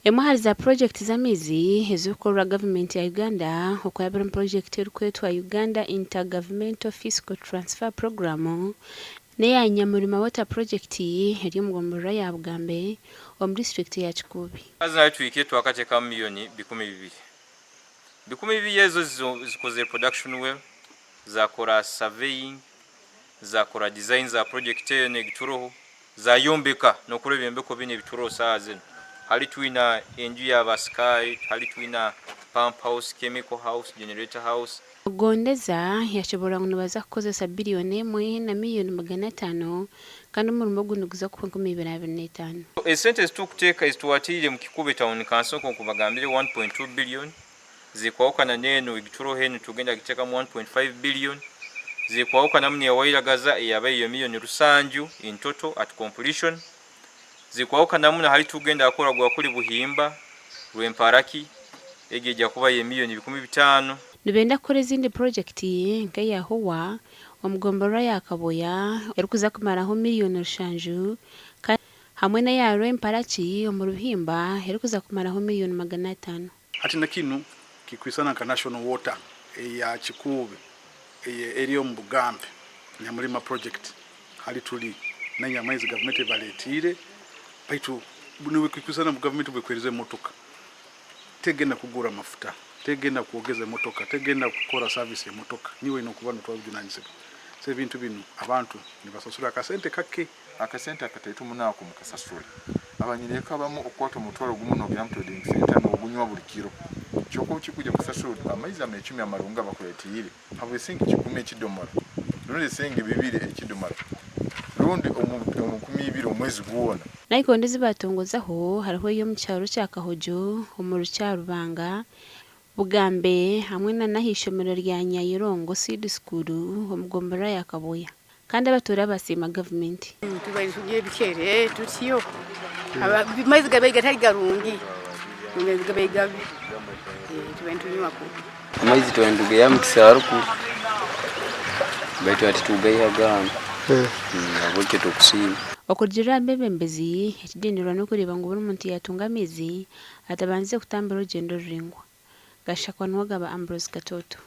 Emwahali za project z'amaizi ezikorwa Gavumenti ya Uganda okwabira mu project erikwetwa Uganda Intergovernmental Fiscal Transfer Program neya Nyamulima Water Project eri mu gombora ya Bugambe omu district ya Kikuube. Azina twike twakateka miriyooni 200. 200 ezo zikoze production well, zakora surveying, zakora design za project negituroho, zayombeka nokuleba embeko bine bituro saaze. Hali tuina enju ya Sky, hali tuina pump house, chemical house, generator house. Gondeza yashobora kunobaza kukozesa biriyooni 1,500,000 kandi omurimo guno guza kuba 2025. Esente zitukuteeka ezituwatire mu Kikuube town council kubagambire 1.2 billion. Zikwawukana neno igituro henu tugenda giteka mu 1.5 billion. Zikwawukana mu newairagaza eyabaye yo million rusanju in total at completion. Zikwawukana mu hali tugenda akora gwa kuli buhimba rwemparaki egeja kuba ye million 15. Nibenda kore zindi project nka ya Huwa omugombora ya Kaboya erikuza kumaraho million rushanju hamwe na ya rwemparaki omuruhimba erikuza kumaraho million 500. Ati na kinu kikwisana ka national water ya Kikuube eri mu Bugambe Nyamulima project hali tuli na amaizi Gavumenti baletire baitu buniwe kikwisana mu Gavumenti bwekwerize motoka tegenda kugura mafuta tegenda kuogeza motoka tegenda kukora service ya motoka niwe inokuba ntwabujunanyisebe se bintu bino abantu nibasasura akasente kake akasente akataitu munako mukasasura abanyireka abamu okwata mutwalo gumu no byamto trading center no ogunywa buli kiro kyoko kikuja kusasura amaizi amechumi amarunga bakuletire habwe singi kikume kidomara none singi 2 ekidomara rundi omu 12 omwezi guona naikondi zibatongozaho hariho yo mucyaro cya Kahojo omu rucyaro Rubanga Bugambe hamwe na nahishomero rya Nyayirongo Seed School omugombora ya Kaboya kandi abatura basima Gavumenti tubayisugiye bikere tutiyo amaizi gabe gatari garungi amaizi gabe gabe tubentu nyako amaizi twenduge ya mkisaruku baitu atitugaye agana aboke tokusima okurgira bebembezi ekidindirwa no kureba ngo buri muntu yatunga amaizi atabanze kutambira urugendo ruringwa gashakwa n'uwagaba Ambrose Gatoto.